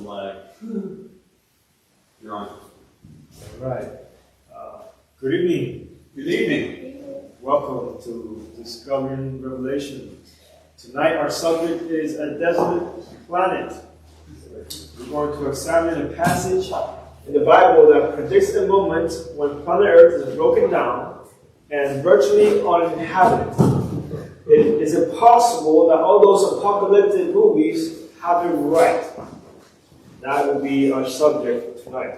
like, you're on. All right. Good evening. Good evening. Welcome to Discovering Revelation. Tonight our subject is a desolate planet. We're going to examine a passage in the Bible that predicts the moment when planet Earth is broken down and virtually uninhabited. Is it possible that all those apocalyptic movies have been right? That will be our subject tonight.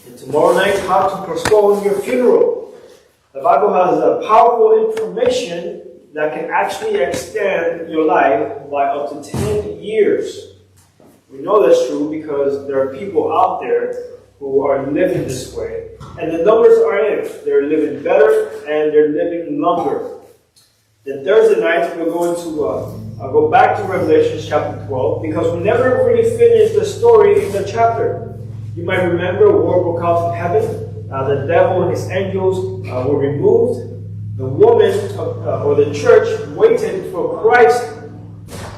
And tomorrow night, how to postpone your funeral. The Bible has powerful information that can actually extend your life by up to 10 years. We know that's true because there are people out there who are living this way. And the numbers are in. They're living better and they're living longer. Then Thursday night, we're going to go back to Revelation chapter 12 because we never really finished the story in the chapter. You might remember a war broke out in heaven. The devil and his angels were removed. The woman or the church waited for Christ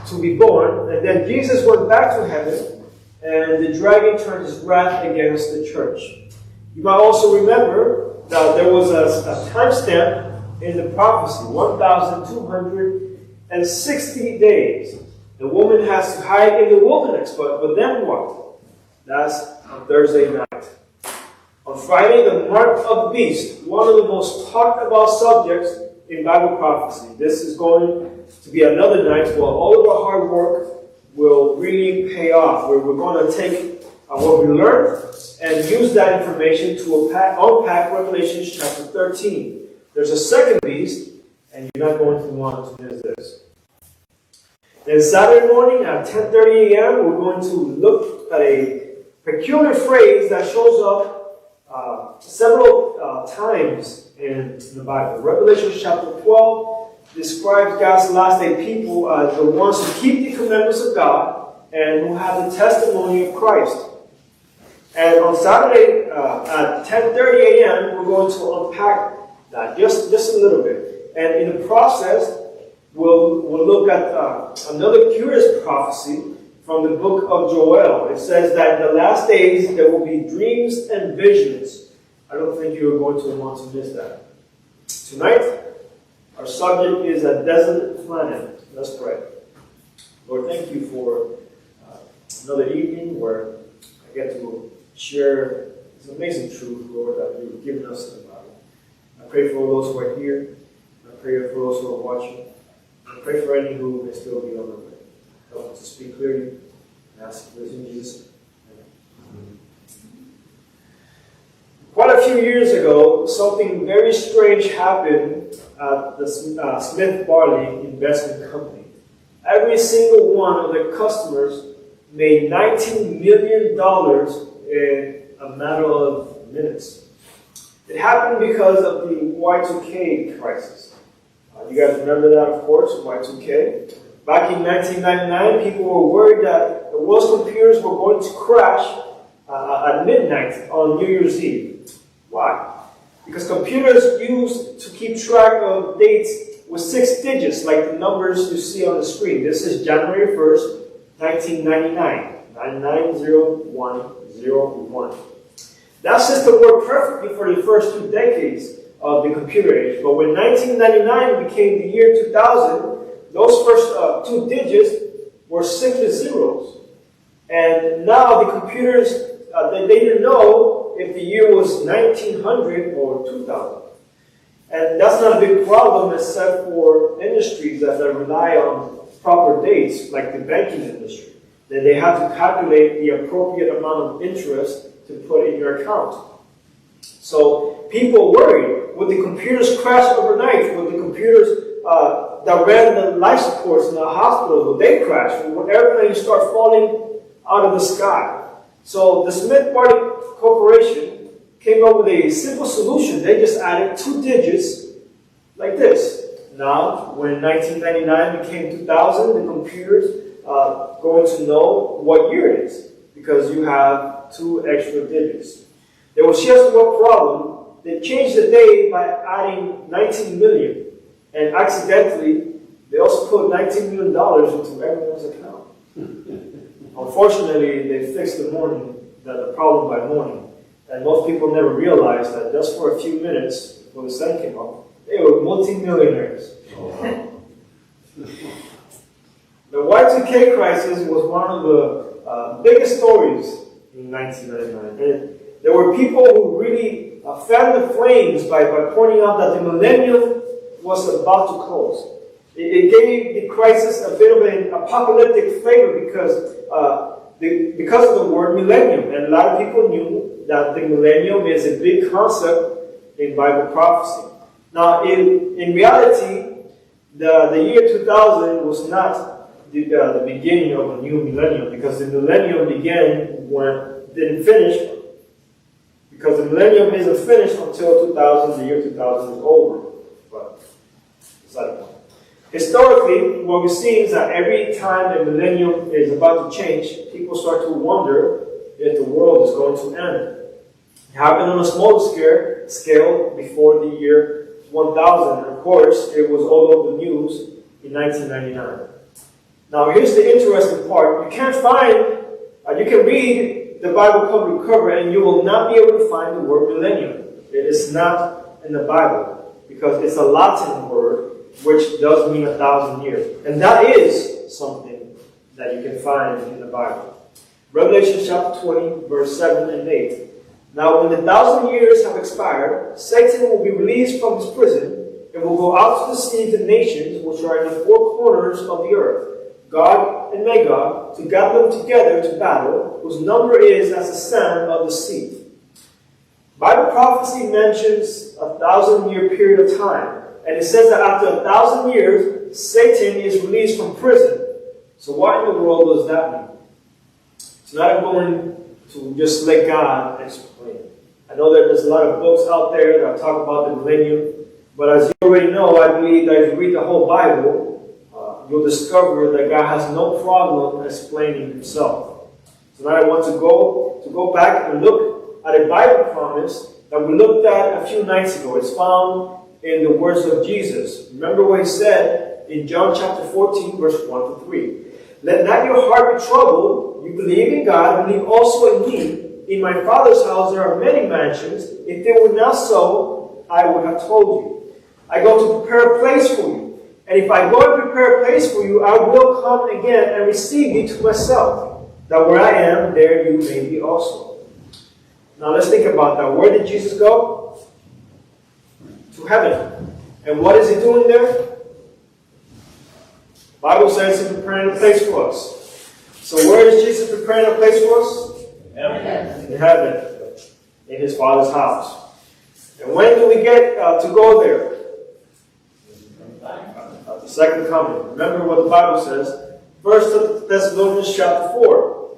to be born. And then Jesus went back to heaven and the dragon turned his wrath against the church. You might also remember that there was a timestamp in the prophecy, 1,260 days. The woman has to hide in the wilderness, but then what? That's on Thursday night. On Friday, the mark of the beast, one of the most talked about subjects in Bible prophecy. This is going to be another night where all of our hard work will really pay off, where we're going to take what we learned and use that information to unpack Revelation chapter 13. There's a second beast, and you're not going to want to miss this. Then Saturday morning at 10:30 a.m., we're going to look at a peculiar phrase that shows up several times in the Bible. Revelation chapter 12 describes God's last day people as the ones who keep the commandments of God and who have the testimony of Christ. And on Saturday at 10:30 a.m., we're going to unpack that just a little bit. And in the process, we'll look at another curious prophecy from the book of Joel. It says that in the last days there will be dreams and visions. I don't think you're going to want to miss that. Tonight, our subject is a desolate planet. Let's pray. Lord, thank you for another evening where I get to share this amazing truth, Lord, that you've given us in the Bible. I pray for those who are here. I pray for those who are watching. I pray for any who may still be on the way. Help us to speak clearly and ask this in Jesus' name. Amen. Quite a few years ago, something very strange happened at the Smith Barney Investment Company. Every single one of their customers made $19 million in a matter of minutes. It happened because of the Y2K crisis. You guys remember that, of course, Y2K. Back in 1999, people were worried that the world's computers were going to crash at midnight on New Year's Eve. Why? Because computers used to keep track of dates with 6 digits, like the numbers you see on the screen. This is January 1st, 1999. 990101. That system worked perfectly for the first 2 decades of the computer age. But when 1999 became the year 2000, those first 2 digits were simply zeros. And now the computers, they didn't know if the year was 1900 or 2000. And that's not a big problem except for industries that rely on proper dates, like the banking industry. Then they have to calculate the appropriate amount of interest to put in your account. So people worried, would the computers crash overnight? Would the computers that ran the life supports in the hospital, would they crash? Would airplanes start falling out of the sky? So the Smith Barney Corporation came up with a simple solution. They just added 2 digits like this. Now, when 1999 became 2000, the computers going to know what year it is because you have 2 extra digits. There was just one problem. They changed the day by adding 19 million. And accidentally, they also put $19 million into everyone's account. Unfortunately, they fixed the problem by morning. And most people never realized that just for a few minutes before the sun came up, they were multi-millionaires. The Y2K crisis was one of the biggest stories in 1999. And there were people who really fanned the flames by pointing out that the millennium was about to close. It gave the crisis a bit of an apocalyptic flavor because of the word millennium. And a lot of people knew that the millennium is a big concept in Bible prophecy. Now, in reality, the year 2000 was not the beginning of a new millennium, because the millennium didn't finish, because the millennium isn't finished until 2000, the year 2000 is over. But beside the point. Historically, what we see is that every time the millennium is about to change, people start to wonder if the world is going to end. It happened on a small scale before the year 1000. And of course, it was all over the news in 1999. Now, here's the interesting part. You can read the Bible cover to cover, and you will not be able to find the word millennium. It is not in the Bible, because it's a Latin word, which does mean 1,000 years. And that is something that you can find in the Bible. Revelation chapter 20, verse 7 and 8. Now, when the 1,000 years have expired, Satan will be released from his prison and will go out to deceive the nations which are in the four corners of the earth, Gog and Magog, to gather them together to battle, whose number is as the sand of the sea. Bible prophecy mentions a 1,000-year period of time. And it says that after 1,000 years, Satan is released from prison. So what in the world does that mean? So now I'm going to just let God explain. I know that there's a lot of books out there that talk about the millennium. But as you already know, I believe that if you read the whole Bible, you'll discover that God has no problem explaining himself. So now I want to go back and look at a Bible promise that we looked at a few nights ago. It's found in the words of Jesus. Remember what he said in John chapter 14, verse 1 to 3. Let not your heart be troubled. You believe in God, believe also in me. In my Father's house there are many mansions. If they were not so, I would have told you. I go to prepare a place for you. And if I go and prepare a place for you, I will come again and receive you to myself, that where I am, there you may be also. Now let's think about that. Where did Jesus go? To heaven. And what is he doing there? The Bible says he's preparing a place for us. So where is Jesus preparing a place for us? Heaven. In heaven. In his Father's house. And when do we get to go there? At the second coming. Remember what the Bible says. 1 Thessalonians chapter 4.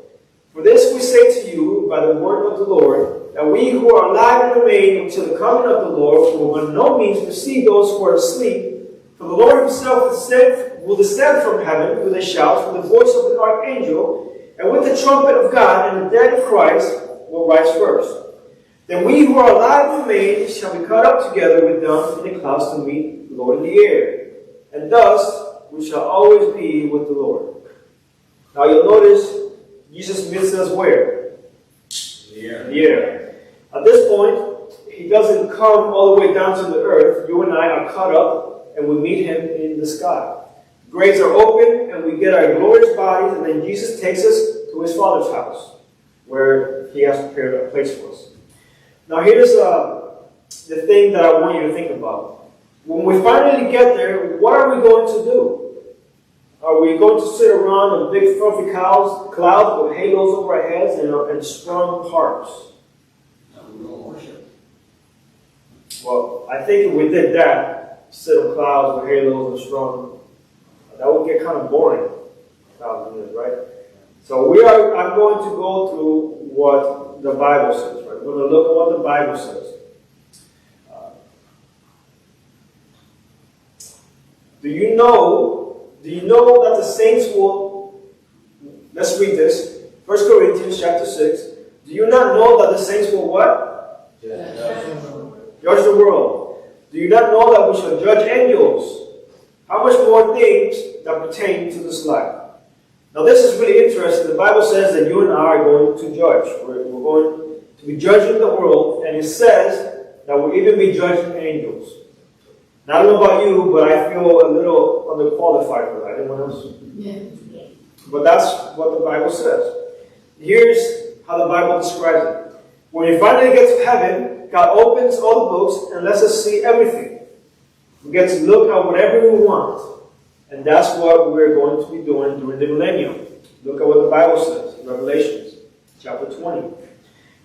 For this we say to you by the word of the Lord, that we who are alive and remain until the coming of the Lord will by no means precede those who are asleep. For the Lord himself will descend from heaven with a shout, with the voice of an archangel, and with the trumpet of God, and the dead in Christ will rise first. Then we who are alive and remain shall be caught up together with them in the clouds to meet the Lord in the air. And thus we shall always be with the Lord. Now you'll notice Jesus meets us where? In the air. At this point, he doesn't come all the way down to the earth. You and I are caught up and we meet him in the sky. Graves are open and we get our glorious bodies, and then Jesus takes us to his Father's house where he has prepared a place for us. Now here's the thing that I want you to think about. When we finally get there, what are we going to do? Are we going to sit around on big fluffy clouds with halos over our heads and strung harps? Well, I think if we did that, sit on clouds with halos and strung, that would get kind of boring. Right? So I'm going to go through what the Bible says. Right? We're going to look at what the Bible says. Do you know that the saints will, let's read this, 1 Corinthians chapter 6. Do you not know that the saints will what? Judge the world. Do you not know that we shall judge angels? How much more things that pertain to this life? Now this is really interesting. The Bible says that you and I are going to judge. We're going to be judging the world, and it says that we'll even be judging angels. Now, I don't know about you, but I feel a little underqualified for that. Anyone else? Yeah. But that's what the Bible says. Here's how the Bible describes it. When we finally get to heaven, God opens all the books and lets us see everything. We get to look at whatever we want. And that's what we're going to be doing during the millennium. Look at what the Bible says in Revelation chapter 20.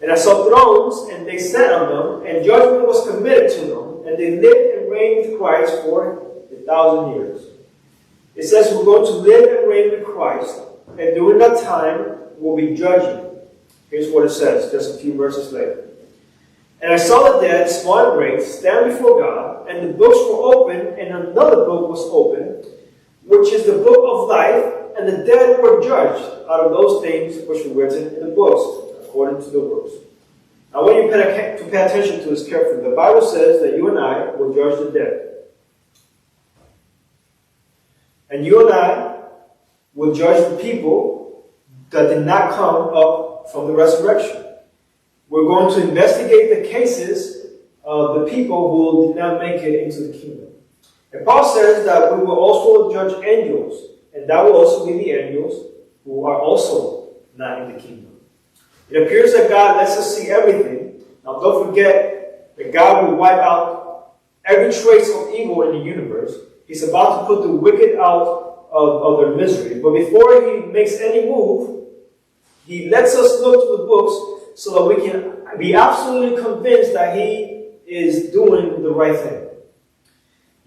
And I saw thrones, and they sat on them, and judgment was committed to them, and they lived and reigned with Christ for 1,000 years. It says we're going to live and reign with Christ, and during that time, we'll be judging. Here's what it says, just a few verses later. And I saw the dead, small and great, stand before God, and the books were opened, and another book was opened, which is the book of life, and the dead were judged out of those things which were written in the books, according to the works. Now, what you pay attention to is carefully. The Bible says that you and I will judge the dead. And you and I will judge the people that did not come up from the resurrection. We're going to investigate the cases of the people who did not make it into the kingdom. And Paul says that we will also judge angels, and that will also be the angels who are also not in the kingdom. It appears that God lets us see everything. Now don't forget that God will wipe out every trace of evil in the universe. He's about to put the wicked out of their misery. But before he makes any move, he lets us look to the books so that we can be absolutely convinced that he is doing the right thing.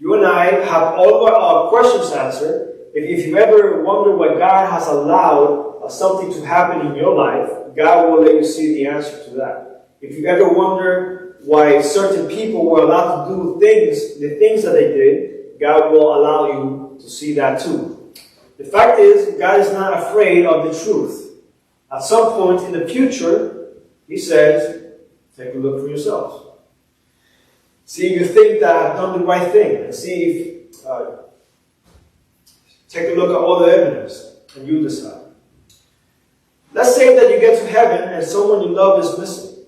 You and I have all of our questions answered. If you ever wonder why God has allowed something to happen in your life, God will let you see the answer to that. If you ever wonder why certain people were allowed to do the things that they did, God will allow you to see that too. The fact is, God is not afraid of the truth. At some point in the future, he says, take a look for yourselves. See if you think that I've done the right thing, and see if, take a look at all the evidence, and you decide. Let's say that you get to heaven and someone you love is missing.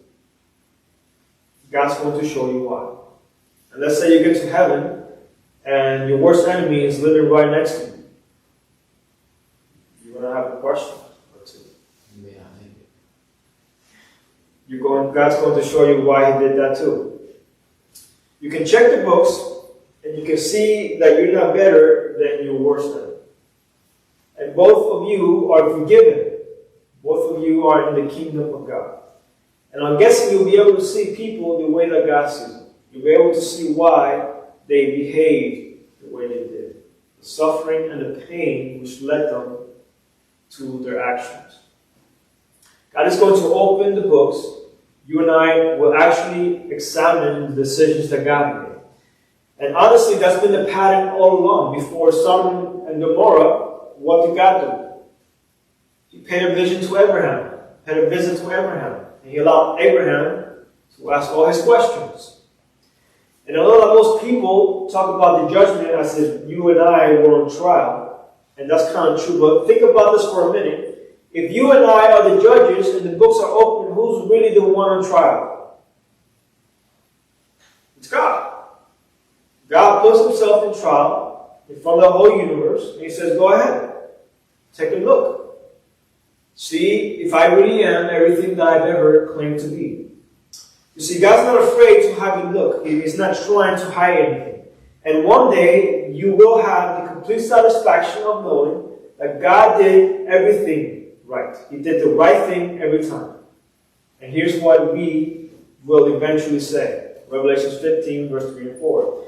God's going to show you why. And let's say you get to heaven and your worst enemy is living right next to you. You're going to have a question or two. Yeah, I think. God's going to show you why he did that too. You can check the books and you can see that you're not better than your worst enemy. And both of you are forgiven. Both of you are in the kingdom of God. And I'm guessing you'll be able to see people the way that God sees them. You'll be able to see why they behaved the way they did. The suffering and the pain which led them to their actions. God is going to open the books. You and I will actually examine the decisions that God made. And honestly, that's been the pattern all along. Before Sodom and Gomorrah, what did God do? He paid a vision to Abraham, paid a visit to Abraham, and he allowed Abraham to ask all his questions. And although that most people talk about the judgment as if you and I were on trial, and that's kind of true, but think about this for a minute. If you and I are the judges and the books are open, who's really the one on trial? It's God. God puts himself in trial in front of the whole universe, and he says, go ahead, take a look. See if I really am everything that I've ever claimed to be. You see, God's not afraid to have you look. He's not trying to hide anything. And one day, you will have the complete satisfaction of knowing that God did everything right. He did the right thing every time. And here's what we will eventually say. Revelation 15, verse 3 and 4.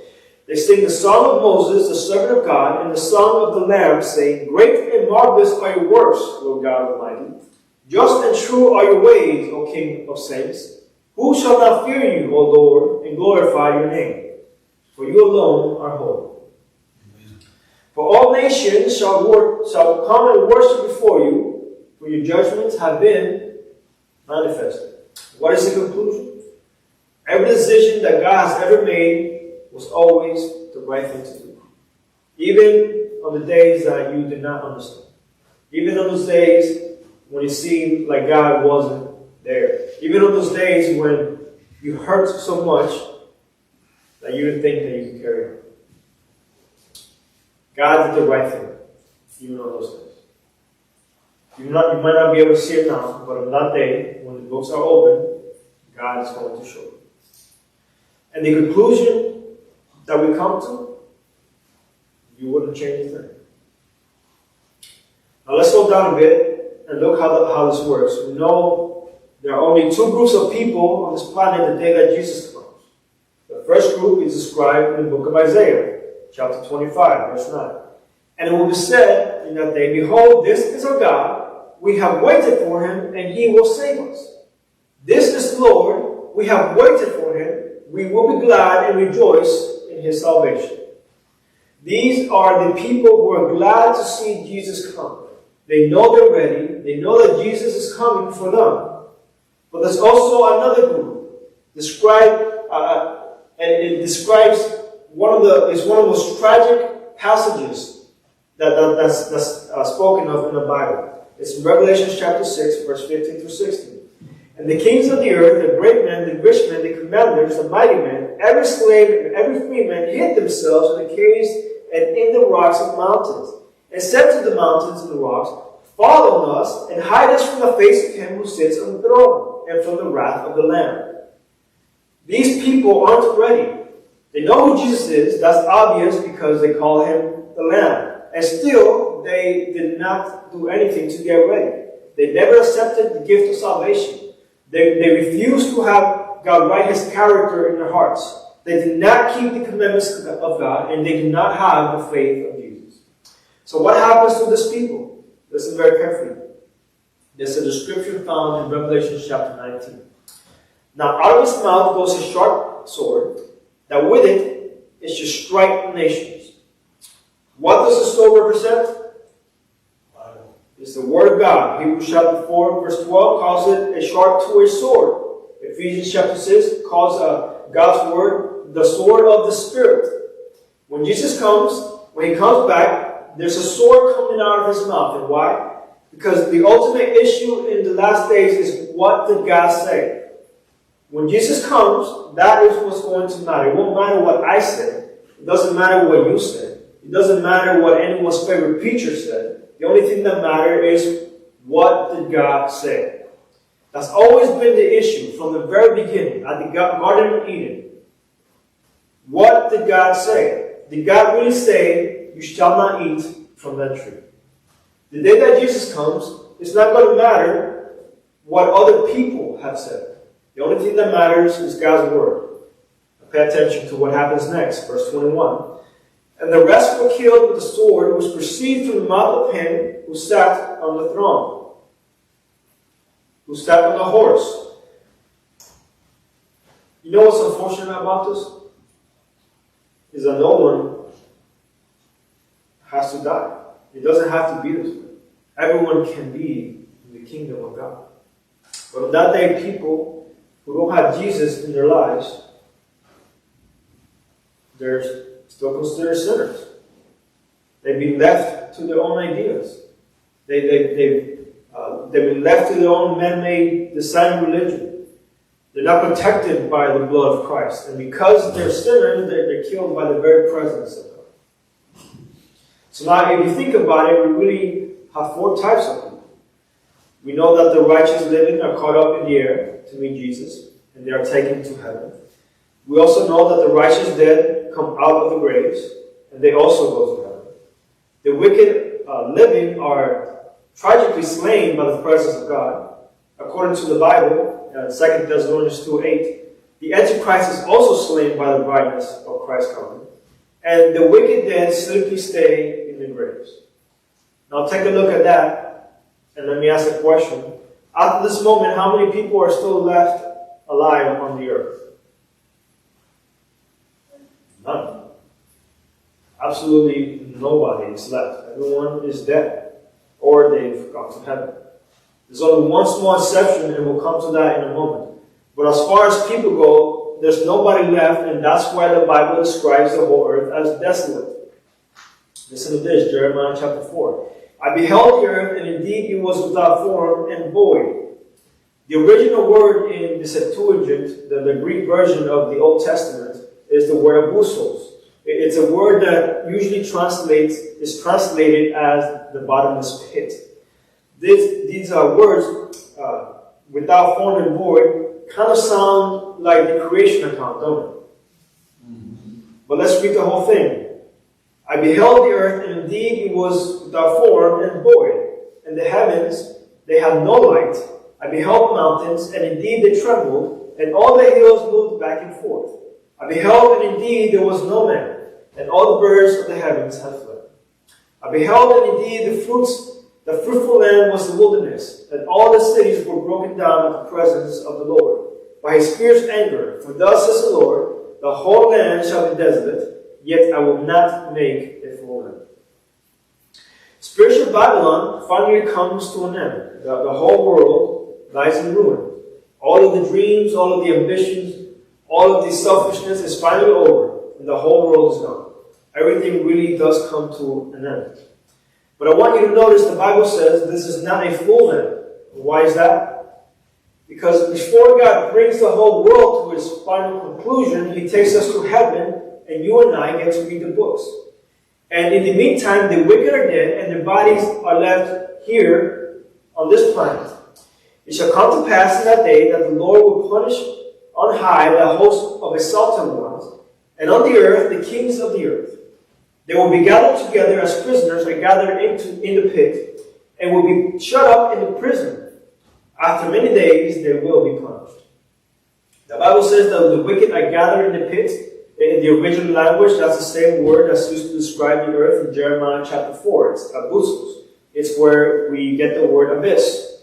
They sing the song of Moses, the servant of God, and the song of the Lamb, saying, great and marvelous are your works, Lord God Almighty. Just and true are your ways, O King of saints. Who shall not fear you, O Lord, and glorify your name? For you alone are holy. Amen. For all nations shall come and worship before you, for your judgments have been manifested. What is the conclusion? Every decision that God has ever made was always the right thing to do. Even on the days that you did not understand. Even on those days when it seemed like God wasn't there. Even on those days when you hurt so much that you didn't think that you could carry on. God did the right thing, even on those days. You might not be able to see it now, but on that day, when the books are open, God is going to show you. And the conclusion that we come to, you wouldn't change a thing. Now let's slow down a bit and look how this works. We know there are only two groups of people on this planet the day that Jesus comes. The first group is described in the book of Isaiah, chapter 25, verse 9. And it will be said in that day, behold, this is our God. We have waited for him, and he will save us. This is the Lord. We have waited for him. We will be glad and rejoice in his salvation. These are the people who are glad to see Jesus come. They know they're ready. They know that Jesus is coming for them. But there's also another group described, and it describes one of the most tragic passages that's spoken of in the Bible. It's in Revelation chapter 6, verse 15 through 16. And the kings of the earth, the great men, the rich men, the commanders, the mighty men, every slave and every free man hid themselves in the caves and in the rocks of mountains, and said to the mountains and the rocks, fall on us and hide us from the face of him who sits on the throne and from the wrath of the Lamb. These people aren't ready. They know who Jesus is. That's obvious because they call him the Lamb. And still, they did not do anything to get ready. They never accepted the gift of salvation. They refused to have God write his character in their hearts. They did not keep the commandments of God, and they did not have the faith of Jesus. So what happens to these people? Listen very carefully. There's a description found in Revelation chapter 19. Now out of his mouth goes a sharp sword, that with it shall strike nations. What does the sword represent? It's the Word of God. Hebrews chapter 4, verse 12 calls it a sharp two-edged sword. Ephesians chapter 6 calls God's Word the sword of the Spirit. When Jesus comes, when he comes back, there's a sword coming out of his mouth. And why? Because the ultimate issue in the last days is, what did God say? When Jesus comes, that is what's going to matter. It won't matter what I say. It doesn't matter what you say. It doesn't matter what anyone's favorite preacher said. The only thing that matters is, what did God say? That's always been the issue from the very beginning at the Garden of Eden. What did God say? Did God really say, you shall not eat from that tree? The day that Jesus comes, it's not going to matter what other people have said. The only thing that matters is God's Word. Pay attention to what happens next, verse 21. And the rest were killed with the sword which proceeded from the mouth of him who sat on the throne, who sat on the horse. You know what's unfortunate about this? Is that no one has to die. It doesn't have to be this way. Everyone can be in the kingdom of God. But on that day, people who don't have Jesus in their lives, they're still considered sinners. They've been left to their own ideas. They've been left to their own man-made design religion. They're not protected by the blood of Christ. And because they're sinners, they're killed by the very presence of God. So now, if you think about it, we really have four types of people. We know that the righteous living are caught up in the air to meet Jesus, and they are taken to heaven. We also know that the righteous dead come out of the graves, and they also go to heaven. The wicked living are tragically slain by the presence of God. According to the Bible, 2 Thessalonians 2:8, the Antichrist is also slain by the brightness of Christ's coming. And the wicked dead simply stay in the graves. Now take a look at that, and let me ask a question. At this moment, how many people are still left alive on the earth? None. Absolutely nobody is left. Everyone is dead, or they've gone to heaven. There's only one small exception, and we'll come to that in a moment. But as far as people go, there's nobody left, and that's why the Bible describes the whole earth as desolate. Listen to this, Jeremiah chapter 4. I beheld the earth, and indeed it was without form and void. The original word in the Septuagint, the Greek version of the Old Testament, is the word abusos. It's a word that usually is translated as the bottomless pit. These words, without form and void, kind of sound like the creation account, don't they? But let's read the whole thing. I beheld the earth, and indeed it was without form and void. And the heavens, they had no light. I beheld mountains, and indeed they trembled, and all the hills moved back and forth. I beheld, and indeed there was no man, and all the birds of the heavens had fled. I beheld, and indeed the fruitful land was the wilderness, and all the cities were broken down at the presence of the Lord, by his fierce anger. For thus says the Lord, the whole land shall be desolate, yet I will not make a full end. Spiritual Babylon finally comes to an end. The whole world lies in ruin. All of the dreams, all of the ambitions, all of the selfishness is finally over, and the whole world is gone. Everything really does come to an end. But I want you to notice the Bible says this is not a full end. Why is that? Because before God brings the whole world to its final conclusion, he takes us to heaven, and you and I get to read the books. And in the meantime, the wicked are dead, and their bodies are left here on this planet. It shall come to pass in that day that the Lord will punish on high the host of exalted ones, and on the earth the kings of the earth. They will be gathered together as prisoners are gathered in the pit, and will be shut up in the prison. After many days they will be punished. The Bible says that the wicked are gathered in the pit. In the original language, that's the same word that's used to describe the earth in Jeremiah chapter 4. It's abusos. It's where we get the word abyss.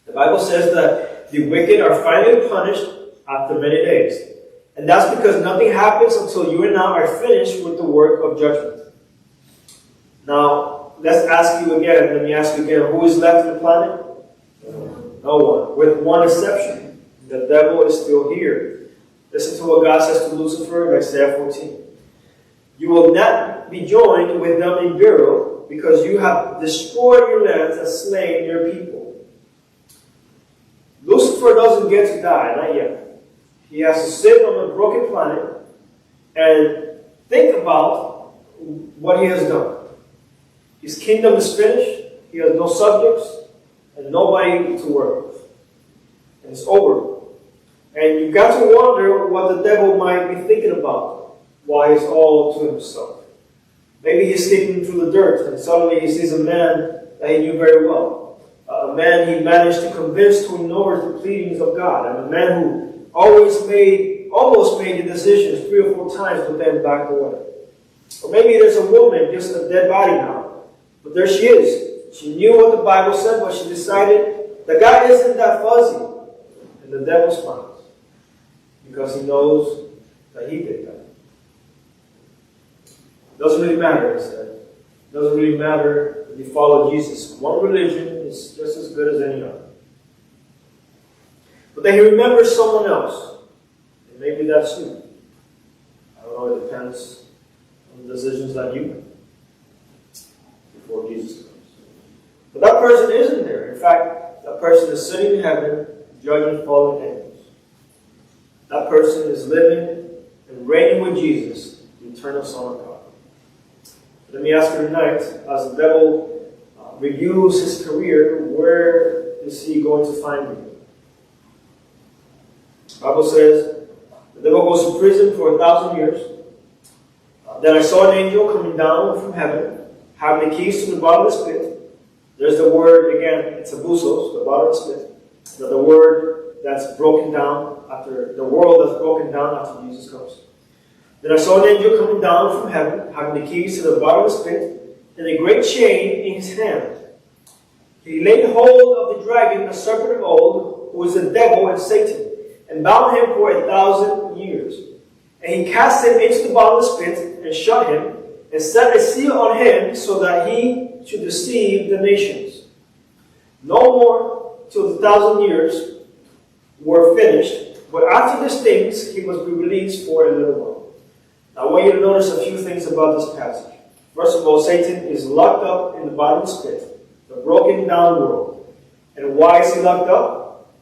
The Bible says that the wicked are finally punished after many days. And that's because nothing happens until you and I are finished with the work of judgment. Now, let's ask you again. Let me ask you again. Who is left on the planet? No one. With one exception. The devil is still here. Listen to what God says to Lucifer in Isaiah 14. You will not be joined with them in burial, because you have destroyed your lands and slain your people. Lucifer doesn't get to die, not yet. He has to sit on a broken planet and think about what he has done. His kingdom is finished. He has no subjects and nobody to work with. And it's over. And you've got to wonder what the devil might be thinking about while he's all to himself. Maybe he's sleeping through the dirt, and suddenly he sees a man that he knew very well. A man he managed to convince to ignore the pleadings of God. And a man who almost made the decisions 3 or 4 times, but then backed away. Or maybe there's a woman, just a dead body now. But there she is. She knew what the Bible said, but she decided the guy isn't that fuzzy. And the devil smiles, because he knows that he did that. Doesn't really matter, he said. Doesn't really matter if you follow Jesus. One religion is just as good as any other. But then he remembers someone else. And maybe that's you. I don't know, it depends on the decisions that you make before Jesus comes. But that person isn't there. In fact, that person is sitting in heaven judging fallen angels. That person is living and reigning with Jesus, the eternal Son of God. Let me ask you tonight, as the devil reviews his career, where is he going to find you? The Bible says the devil goes to prison for 1,000 years. Then I saw an angel coming down from heaven, having the keys to the bottomless pit. There's the word again, it's abusos, the bottomless pit. The word that's broken down after the world that's broken down after Jesus comes. Then I saw an angel coming down from heaven, having the keys to the bottomless pit, and a great chain in his hand. He laid hold of the dragon, the serpent of old, who is the devil and Satan, and bound him for 1,000 years. And he cast him into the bottomless pit, and shut him, and set a seal on him, so that he should deceive the nations. No more till the 1,000 years were finished, but after these things he must be released for a little while. Now, I want you to notice a few things about this passage. First of all, Satan is locked up in the bottomless pit, the broken down world. And why is he locked up?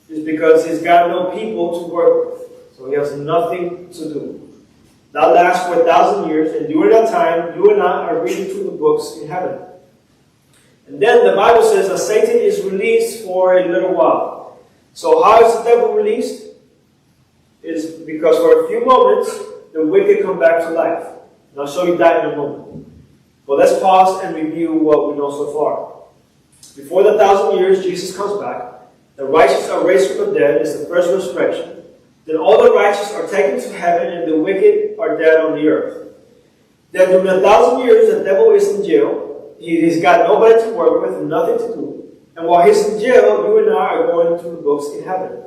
It's because he's got no people to work with. So he has nothing to do. That lasts for 1,000 years, and during that time, you and I are reading through the books in heaven. And then the Bible says that Satan is released for a little while. So how is the devil released? It's because for a few moments, the wicked come back to life. And I'll show you that in a moment. But let's pause and review what we know so far. Before the 1,000 years, Jesus comes back. The righteous are raised from the dead. It's the first resurrection. Then all the righteous are taken to heaven, and the wicked are dead on the earth. Then during 1,000 years, the devil is in jail. He's got nobody to work with, nothing to do. And while he's in jail, you and I are going through the books in heaven.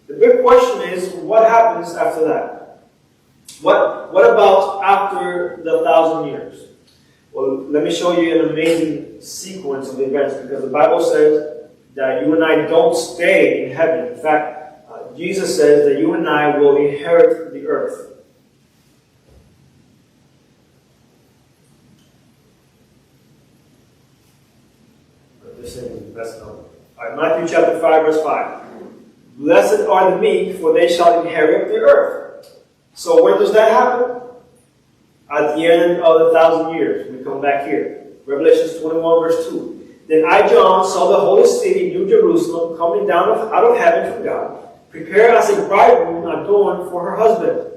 The big question is, what happens after that? What about after the 1,000 years? Well, let me show you an amazing sequence of events, because the Bible says that you and I don't stay in heaven. In fact, Jesus says that you and I will inherit the earth. Matthew chapter 5, verse 5. Blessed are the meek, for they shall inherit the earth. So when does that happen? At the end of the 1,000 years. We come back here. Revelation 21, verse 2. Then I, John, saw the holy city, New Jerusalem, coming down out of heaven from God, prepared as a bridegroom adorned for her husband.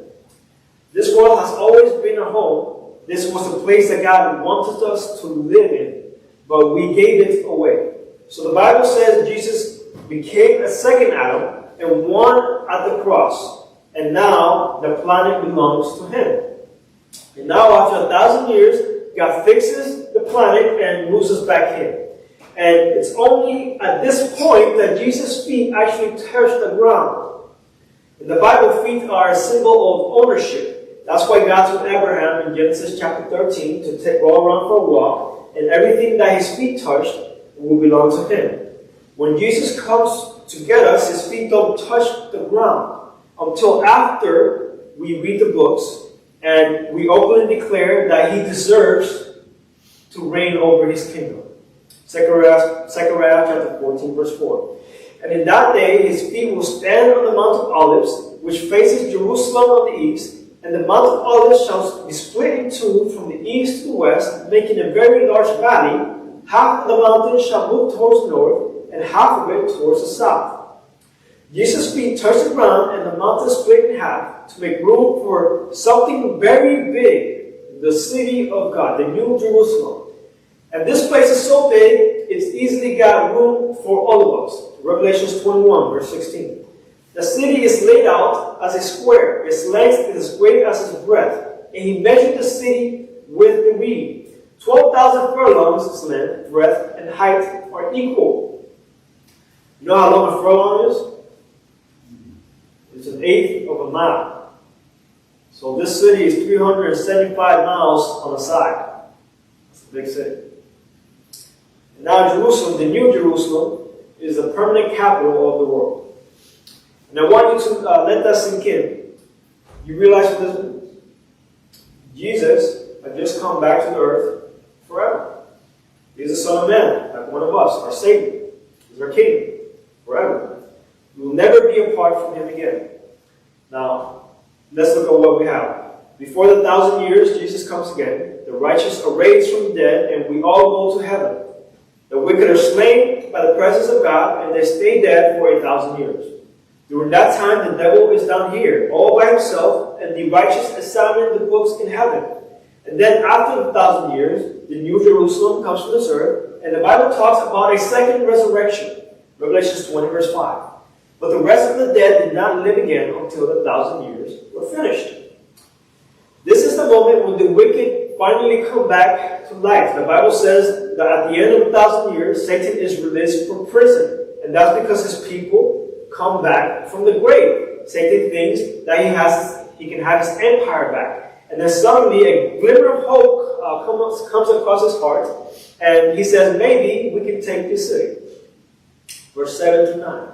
This world has always been a home. This was the place that God wanted us to live in, but we gave it away. So the Bible says Jesus became a second Adam and one at the cross. And now the planet belongs to him. And now after 1,000 years, God fixes the planet and moves us back in. And it's only at this point that Jesus' feet actually touch the ground. In the Bible, feet are a symbol of ownership. That's why God told Abraham in Genesis chapter 13 to go around for a walk, and everything that his feet touched will belong to him. When Jesus comes to get us, his feet don't touch the ground until after we read the books and we openly declare that he deserves to reign over his kingdom. Zechariah chapter 14, verse 4. And in that day his feet will stand on the Mount of Olives, which faces Jerusalem on the east, and the Mount of Olives shall be split in two from the east to the west, making a very large valley. Half of the mountain shall move towards the north, and half of it towards the south. Jesus' feet touched the ground, and the mountain split in half to make room for something very big, the city of God, the New Jerusalem. And this place is so big, it's easily got room for all of us. Revelation 21, verse 16. The city is laid out as a square. Its length is as great as its breadth. And he measured the city with the reed. 12,000 furlongs its length, breadth, and height are equal. You know how long a furlong is? It's an eighth of a mile. So this city is 375 miles on the side. It's a big city. And now Jerusalem, the New Jerusalem, is the permanent capital of the world. And I want you to let that sink in. You realize what this means? Jesus had just come back to the earth forever. He's the Son of Man, like one of us, our Savior. He's our King, forever. We will never be apart from him again. Now, let's look at what we have. Before the 1,000 years, Jesus comes again. The righteous are raised from the dead, and we all go to heaven. The wicked are slain by the presence of God, and they stay dead for 1,000 years. During that time, the devil is down here, all by himself, and the righteous examine the books in heaven. And then after the 1,000 years, the New Jerusalem comes to this earth, and the Bible talks about a second resurrection. Revelation 20, verse 5. But the rest of the dead did not live again until the 1,000 years were finished. This is the moment when the wicked finally come back to life. The Bible says that at the end of 1,000 years, Satan is released from prison. And that's because his people come back from the grave. Satan thinks that he can have his empire back. And then suddenly a glimmer of hope comes across his heart. And he says, maybe we can take this city. Verse 7 to 9.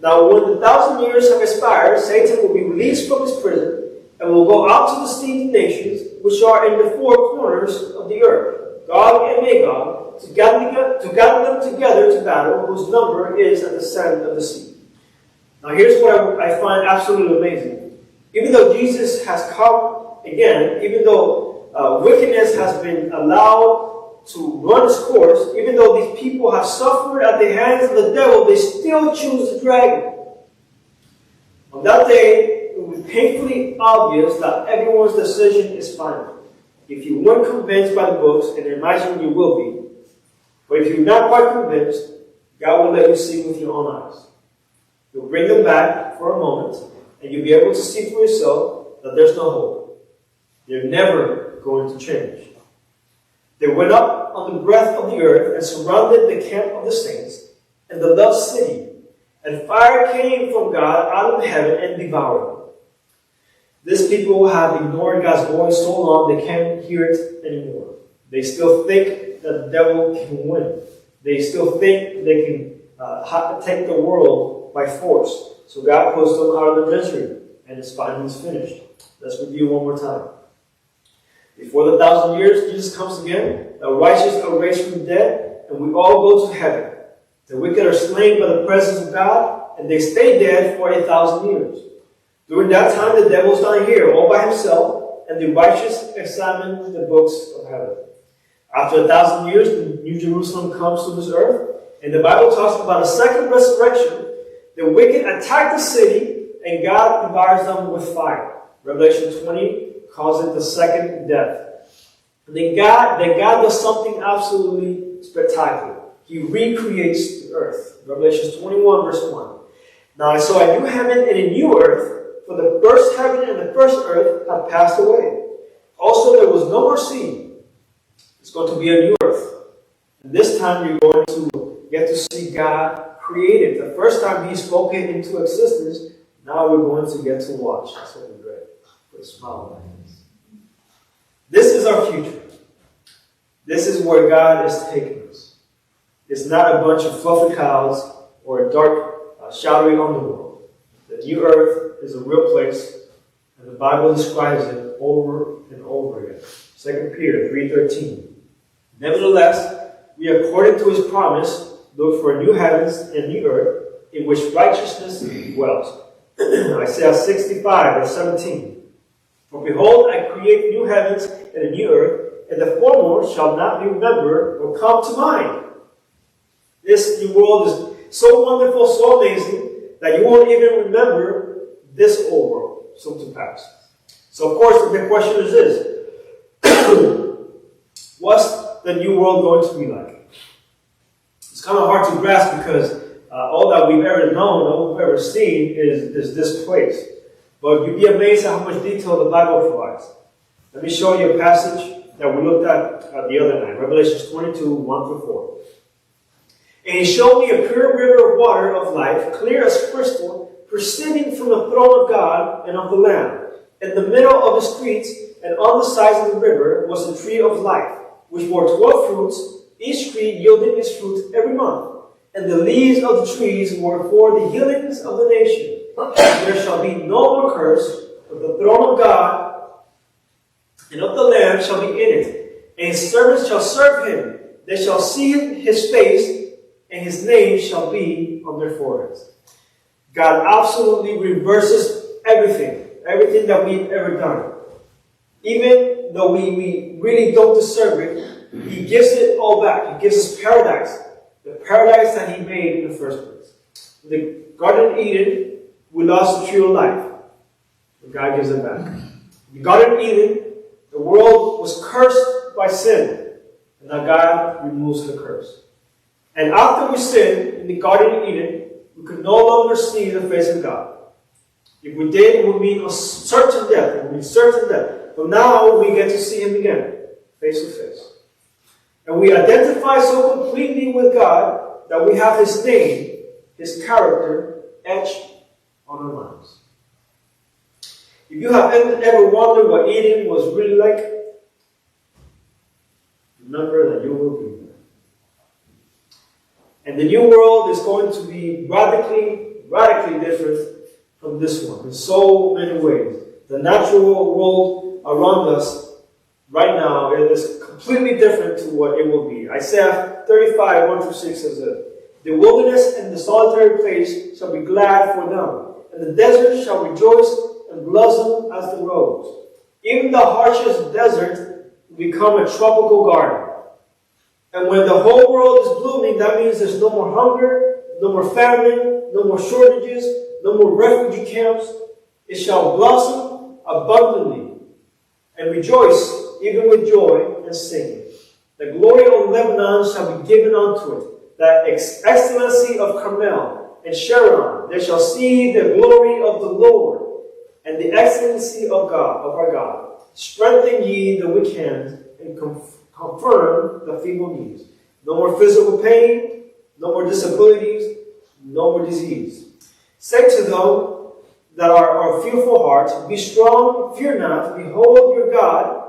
Now when the 1,000 years have expired, Satan will be released from his prison. and will go out to deceive the nations which are in the four corners of the earth, Gog and Magog, to gather them together to battle, whose number is at the sand of the sea. Now here's what I find absolutely amazing. Even though Jesus has come again, even though wickedness has been allowed to run its course, even though these people have suffered at the hands of the devil, they still choose the dragon. On that day, it will be painfully obvious that everyone's decision is final. If you weren't convinced by the books, and I imagine you will be, but if you're not quite convinced, God will let you see with your own eyes. He'll bring them back for a moment, and you'll be able to see for yourself that there's no hope. They're never going to change. They went up on the breadth of the earth and surrounded the camp of the saints and the loved city. And fire came from God out of heaven and devoured them. These people have ignored God's voice so long they can't hear it anymore. They still think that the devil can win. They still think they can take the world by force. So God puts them out of the misery, and His final is finished. Let's review one more time. Before the 1,000 years, Jesus comes again. The righteous are raised from the dead, and we all go to heaven. The wicked are slain by the presence of God, and they stay dead for 1,000 years. During that time, the devil is down here all by himself, and the righteous examine the books of heaven. After 1,000 years, the New Jerusalem comes to this earth, and the Bible talks about a second resurrection. The wicked attack the city, and God devours them with fire. Revelation 20 calls it the second death. And then God does something absolutely spectacular. He recreates the earth. Revelation 21, verse 1. Now I saw a new heaven and a new earth, for the first heaven and the first earth had passed away. Also there was no more sea. It's going to be a new earth. And this time you're going to get to see God created. The first time He spoke it into existence, now we're going to get to watch. That's going to be great. Put a smile on my face. This is our future. This is where God is taking us. It's not a bunch of fluffy clouds or a dark, shadowy underworld. The new earth is a real place, and the Bible describes it over and over again. 2 Peter 3:13. Nevertheless, we, according to His promise, look for new heavens and new earth, in which righteousness dwells. Isaiah 65, verse 17. For behold, I create new heavens and a new earth, and the former shall not be remembered or come to mind. This new world is so wonderful, so amazing, that you won't even remember this old world soon to pass. So of course, the question is this. What's the new world going to be like? It's kind of hard to grasp because all that we've ever known, all we've ever seen is this place. But you'd be amazed at how much detail the Bible provides. Let me show you a passage that we looked at the other night. Revelation 22, 1-4. And He showed me a pure river of water of life, clear as crystal, proceeding from the throne of God and of the Lamb. In the middle of the streets and on the sides of the river was the tree of life, which bore 12 fruits, each tree yielding its fruit every month. And the leaves of the trees were for the healings of the nation. There shall be no more curse, but the throne of God and of the Lamb shall be in it. And His servants shall serve Him. They shall see His face, and His name shall be on their foreheads. God absolutely reverses everything that we've ever done. Even though we really don't deserve it, He gives it all back. He gives us paradise. The paradise that He made in the first place. In the Garden of Eden, we lost the tree of life. But God gives it back. In the Garden of Eden, the world was cursed by sin. And now God removes the curse. And after we sinned in the Garden of Eden, we could no longer see the face of God. If we did, it would mean a certain death. It would mean certain death. But now we get to see Him again, face to face. And we identify so completely with God that we have His name, His character, etched on our minds. If you have ever wondered what Eden was really like, remember that you will be there. And the new world is going to be radically different from this one in so many ways. The natural world around us right now is completely different to what it will be. Isaiah 35, 1 through 6 says this. The wilderness and the solitary place shall be glad for them, and the desert shall rejoice and blossom as the rose. Even the harshest desert will become a tropical garden. And when the whole world is blooming, that means there's no more hunger, no more famine, no more shortages, no more refugee camps. It shall blossom abundantly and rejoice even with joy and singing. The glory of Lebanon shall be given unto it, the excellency of Carmel and Sharon. They shall see the glory of the Lord and the excellency of God, of our God. Strengthen ye the weak hands and confirm the feeble knees. No more physical pain, no more disabilities, no more disease. Say to them that are fearful hearts, be strong, fear not, behold your God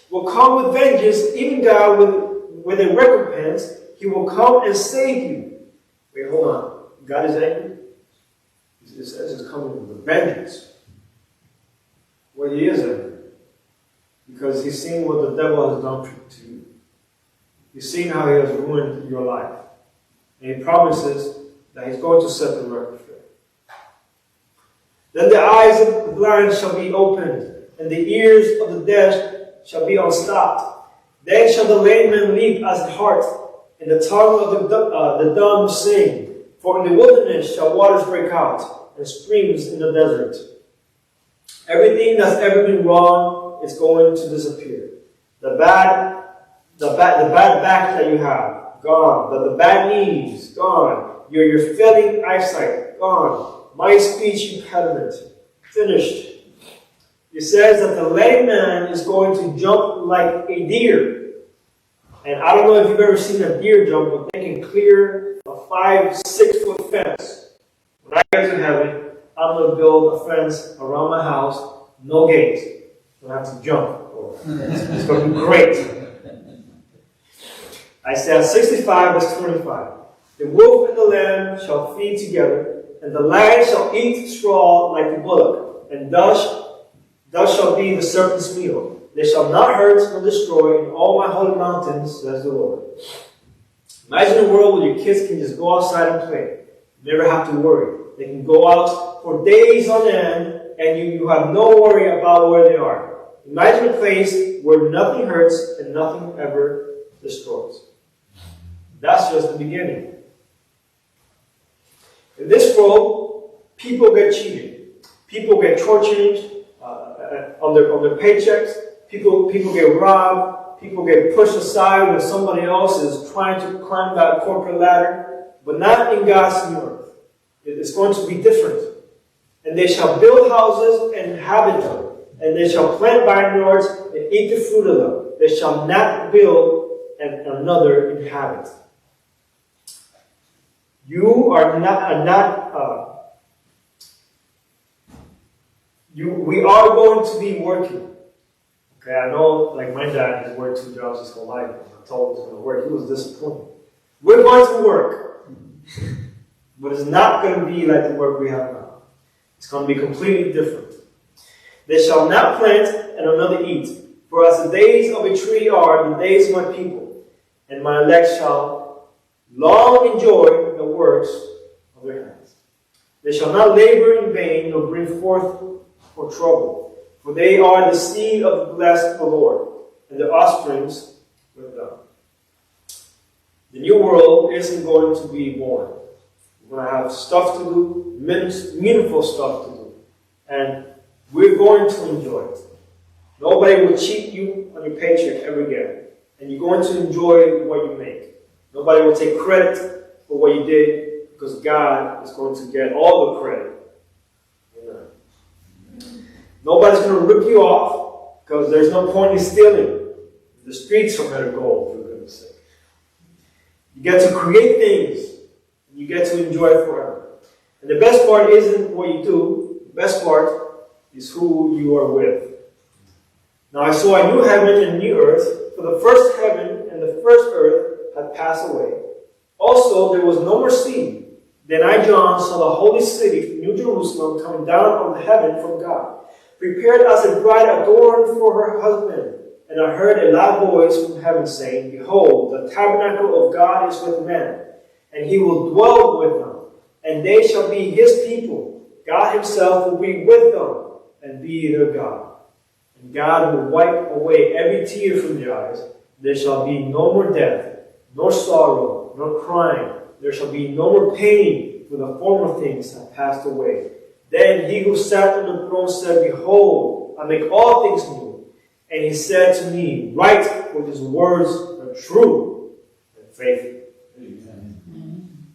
will come with vengeance, even God with a recompense. He will come and save you. Wait, hold on. God is angry? It says he's coming with vengeance. Well, he is angry. Because he's seen what the devil has done to you. He's seen how he has ruined your life. And he promises that he's going to set the record straight. Then the eyes of the blind shall be opened, and the ears of the deaf shall be unstopped. Then shall the lame man leap as a hart, and the tongue of the dumb sing. For in the wilderness shall waters break out, and streams in the desert. Everything that's ever been wrong is going to disappear. The bad back that you have, gone. The bad knees, gone. Your failing eyesight, gone. My speech impediment, finished. It says that the lame man is going to jump like a deer. And I don't know if you've ever seen a deer jump, but they can clear a 5-6 foot fence. When I get to heaven, I'm going to build a fence around my house, no gates. I don't have to jump. It's going to be great. Isaiah 65, verse 25. The wolf and the lamb shall feed together, and the lion shall eat straw like the bullock, and thus shall be the serpent's meal. They shall not hurt nor destroy in all my holy mountains, says the Lord. Imagine a world where your kids can just go outside and play. You never have to worry. They can go out for days on end, and you have no worry about where they are. Imagine a place where nothing hurts and nothing ever destroys. That's just the beginning. In this world, people get cheated. People get shortchanged on their paychecks. People get robbed. People get pushed aside when somebody else is trying to climb that corporate ladder. But not in God's new earth. It is going to be different. And they shall build houses and inhabit them. And they shall plant vineyards and eat the fruit of them. They shall not build and another inhabit. You are we are going to be working. Okay, I know, like my dad has worked 2 jobs his whole life. I told him he was going to work. He was disappointed. We're going to work. But it's not going to be like the work we have now. It's going to be completely different. They shall not plant and another eat. For as the days of a tree are the days of my people, and my elect shall long enjoy the works of their hands. They shall not labor in vain, nor bring forth for trouble. For they are the seed of the blessed of the Lord, and their offsprings with them. The new world isn't going to be born. We're going to have stuff to do, meaningful stuff to do. And we're going to enjoy it. Nobody will cheat you on your paycheck ever again. And you're going to enjoy what you make. Nobody will take credit for what you did, because God is going to get all the credit. Amen. Nobody's going to rip you off, because there's no point in stealing. The streets are made of gold, for goodness sake. You get to create things. And you get to enjoy it forever. And the best part isn't what you do. The best part is who you are with. Now I saw a new heaven and a new earth, for the first heaven and the first earth had passed away. Also there was no more sea. Then I, John, saw the holy city, New Jerusalem, coming down from heaven from God, prepared as a bride adorned for her husband. And I heard a loud voice from heaven saying, Behold, the tabernacle of God is with men, and he will dwell with them, and they shall be his people. God himself will be with them, and be their God. And God will wipe away every tear from their eyes. There shall be no more death, nor sorrow, nor crying. There shall be no more pain, for the former things have passed away. Then he who sat on the throne said, Behold, I make all things new. And he said to me, Write, for his words are true and faithful. Amen.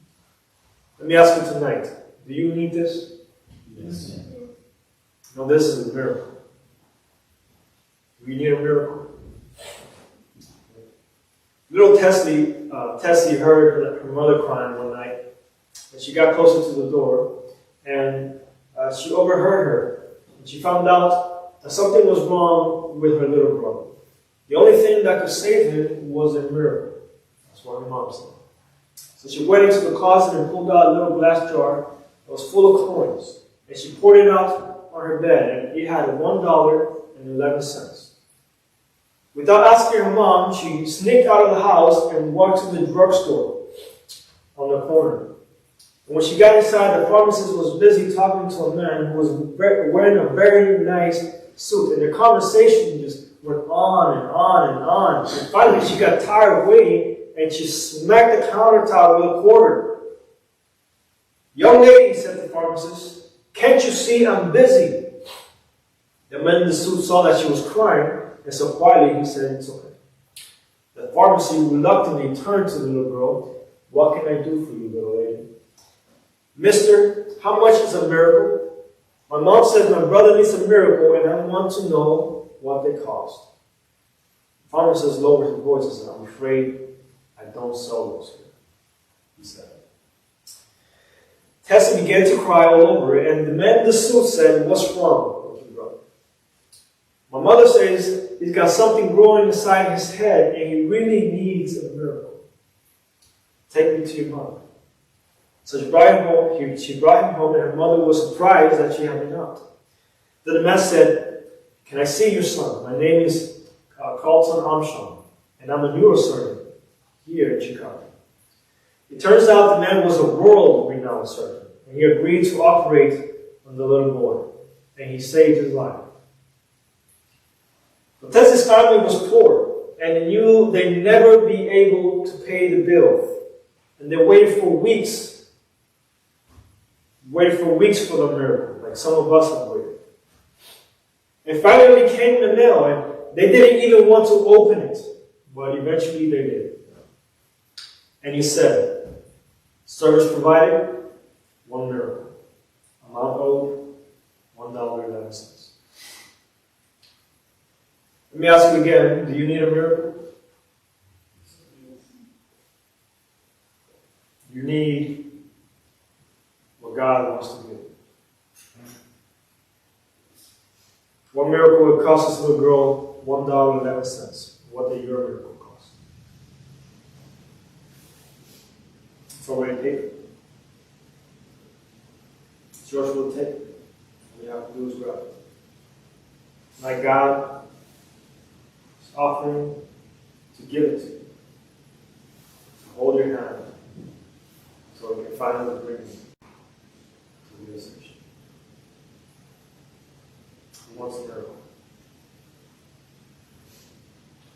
Let me ask you tonight, do you need this? Yes. No, this is a miracle. Do you need a miracle? Little Tessie heard her mother crying one night, and she got closer to the door, and she overheard her, and she found out that something was wrong with her little brother. The only thing that could save him was a miracle. That's what her mom said. So she went into the closet and pulled out a little glass jar that was full of coins, and she poured it out on her bed, and it had $1.11. Without asking her mom, she sneaked out of the house and walked to the drugstore on the corner. And when she got inside, the pharmacist was busy talking to a man who was wearing a very nice suit. And the conversation just went on and on and on. And finally, she got tired of waiting, and she smacked the countertop with a quarter. Young lady, said the pharmacist, can't you see I'm busy? The man in the suit saw that she was crying, and so quietly he said, It's okay. The pharmacist reluctantly turned to the little girl. What can I do for you, little lady? Mister, how much is a miracle? My mom says my brother needs a miracle, and I want to know what they cost. The pharmacist lowered his voice and said, I'm afraid I don't sell those here, he said. Tessie began to cry all over, and the man in the suit said, What's wrong with your brother? My mother says he's got something growing inside his head, and he really needs a miracle. Take me to your mother. So she brought him home, and her mother was surprised that she had been out. Then the man said, Can I see your son? My name is Carlton Armstrong, and I'm a neurosurgeon here in Chicago. It turns out the man was a world-renowned surgeon, and he agreed to operate on the little boy, and he saved his life. But Tessie's family was poor, and they knew they'd never be able to pay the bill, and they waited for weeks for the miracle, like some of us have waited. And finally it came in the mail, and they didn't even want to open it, but eventually they did. And he said, Service provided, one miracle. Amount owed, $1.11. Let me ask you again, do you need a miracle? You need what God wants to give. One miracle would cost this little girl $1.11. What did your miracle cost? It's already paid. It's yours for the taking. All you have to do is grab it. My God is offering to give it to you. Hold your hand so we can finally bring you to realization. He wants a miracle.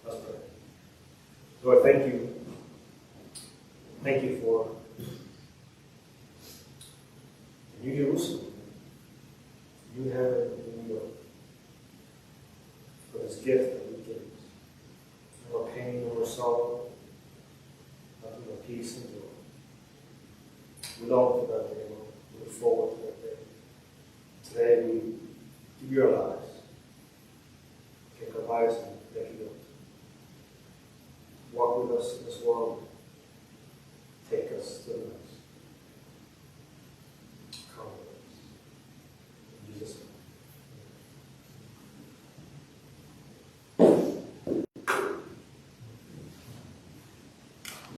Let's pray. Lord, thank you. Thank you for the New Jerusalem, New Heaven, and New York, for this gift that you give us. No more pain, no more sorrow, nothing but peace and joy. We long for that day, Lord. We look forward to that day. Today we give you our lives.